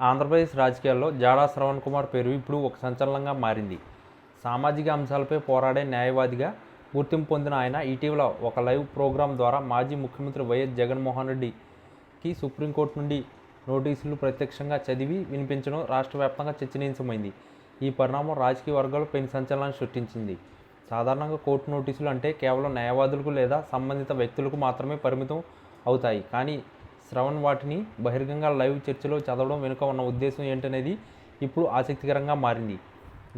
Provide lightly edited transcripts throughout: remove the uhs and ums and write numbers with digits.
ఆంధ్రప్రదేశ్ రాజకీయాల్లో జాడా శ్రవణ్ కుమార్ పేరు ఇప్పుడు ఒక సంచలనంగా మారింది. సామాజిక అంశాలపై పోరాడే న్యాయవాదిగా గుర్తింపు పొందిన ఆయన ఇటీవల ఒక లైవ్ ప్రోగ్రాం ద్వారా మాజీ ముఖ్యమంత్రి వైఎస్ జగన్మోహన్ రెడ్డికి సుప్రీంకోర్టు నుండి నోటీసులు ప్రత్యక్షంగా చదివి వినిపించడం రాష్ట్ర వ్యాప్తంగా చర్చనీయాంశమైంది. ఈ పరిణామం రాజకీయ వర్గాల్లో పెను సంచలనాన్ని సృష్టించింది. సాధారణంగా కోర్టు నోటీసులు అంటే కేవలం న్యాయవాదులకు లేదా సంబంధిత వ్యక్తులకు మాత్రమే పరిమితం అవుతాయి. కానీ శ్రవణ్ వాటిని బహిరంగంగా లైవ్ చర్చలో చదవడం వెనుక ఉన్న ఉద్దేశం ఏంటనేది ఇప్పుడు ఆసక్తికరంగా మారింది.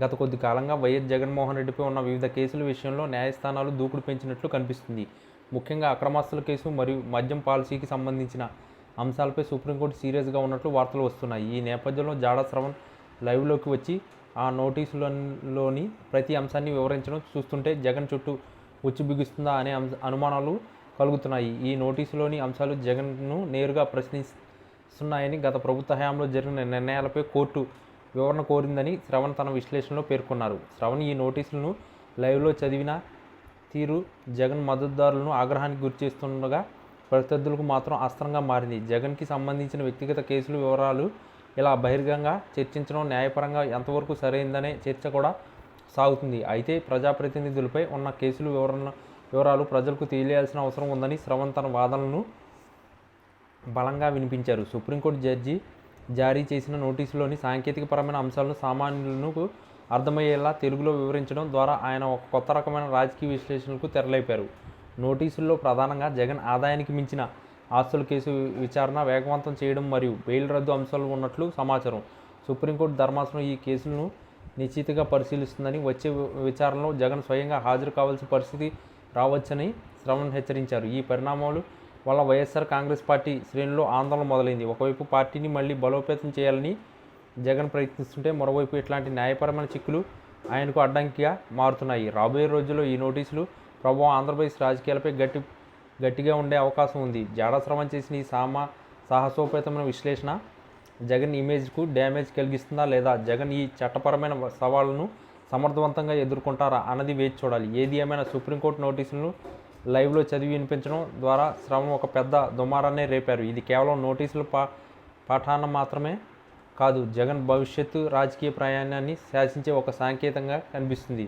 గత కొద్ది కాలంగా వైఎస్ జగన్మోహన్ రెడ్డిపై ఉన్న వివిధ కేసుల విషయంలో న్యాయస్థానాలు దూకుడు పెంచినట్లు కనిపిస్తుంది. ముఖ్యంగా అక్రమాస్తుల కేసు మరియు మద్యం పాలసీకి సంబంధించిన అంశాలపై సుప్రీంకోర్టు సీరియస్గా ఉన్నట్లు వార్తలు వస్తున్నాయి. ఈ నేపథ్యంలో జాడా శ్రవణ్ లైవ్లోకి వచ్చి ఆ నోటీసులలోని ప్రతి అంశాన్ని వివరించడం చూస్తుంటే జగన్ చుట్టూ ఉచ్చు బిగుస్తుందా అనే అనుమానాలు కలుగుతున్నాయి. ఈ నోటీసులోని అంశాలు జగన్ను నేరుగా ప్రశ్నిస్తున్నాయని, గత ప్రభుత్వ హయాంలో జరిగిన నిర్ణయాలపై కోర్టు వివరణ కోరిందని శ్రవణ్ తన విశ్లేషణలో పేర్కొన్నారు. శ్రవణ్ ఈ నోటీసులను లైవ్లో చదివిన తీరు జగన్ మద్దతుదారులను ఆగ్రహానికి గురిచేస్తుండగా ప్రత్యర్థులకు మాత్రం అస్త్రంగా మారింది. జగన్కి సంబంధించిన వ్యక్తిగత కేసుల వివరాలు ఇలా బహిర్గంగా చర్చించడం న్యాయపరంగా ఎంతవరకు సరైందనే చర్చ కూడా సాగుతుంది. అయితే ప్రజాప్రతినిధులపై ఉన్న కేసుల వివరాలు ప్రజలకు తెలియాల్సిన అవసరం ఉందని శ్రవణ్ తన వాదనలను బలంగా వినిపించారు. సుప్రీంకోర్టు జడ్జి జారీ చేసిన నోటీసులోని సాంకేతికపరమైన అంశాలను సామాన్యులకు అర్థమయ్యేలా తెలుగులో వివరించడం ద్వారా ఆయన ఒక కొత్త రకమైన రాజకీయ విశ్లేషణలకు తెరలేపారు. నోటీసుల్లో ప్రధానంగా జగన్ ఆదాయానికి మించిన ఆస్తుల కేసు విచారణ వేగవంతం చేయడం మరియు బెయిల్ రద్దు అంశాలు ఉన్నట్లు సమాచారం. సుప్రీంకోర్టు ధర్మాసనం ఈ కేసులను నిశ్చితగా పరిశీలిస్తుందని, వచ్చే విచారణలో జగన్ స్వయంగా హాజరు కావాల్సిన పరిస్థితి రావచ్చని శ్రవణ్ హెచ్చరించారు. ఈ పరిణామాలు వల్ల వైఎస్ఆర్ కాంగ్రెస్ పార్టీ శ్రేణుల్లో ఆందోళన మొదలైంది. ఒకవైపు పార్టీని మళ్లీ బలోపేతం చేయాలని జగన్ ప్రయత్నిస్తుంటే, మరోవైపు ఇట్లాంటి న్యాయపరమైన చిక్కులు ఆయనకు అడ్డంకిగా మారుతున్నాయి. రాబోయే రోజుల్లో ఈ నోటీసులు ప్రభావం ఆంధ్రప్రదేశ్ రాజకీయాలపై గట్టిగా ఉండే అవకాశం ఉంది. జాడా శ్రవణ్ చేసిన ఈ సాహసోపేతమైన విశ్లేషణ జగన్ ఇమేజ్కు డ్యామేజ్ కలిగిస్తుందా, లేదా జగన్ ఈ చట్టపరమైన సవాళ్లను సమర్థవంతంగా ఎదుర్కొంటారా అన్నది వేచి చూడాలి. ఏది ఏమైనా సుప్రీంకోర్టు నోటీసులను లైవ్లో చదివి వినిపించడం ద్వారా శ్రవణ్ ఒక పెద్ద దుమారాన్నే రేపారు. ఇది కేవలం నోటీసుల పాఠాన మాత్రమే కాదు, జగన్ భవిష్యత్తు రాజకీయ ప్రయాణాన్ని శాసించే ఒక సంకేతంగా కనిపిస్తుంది.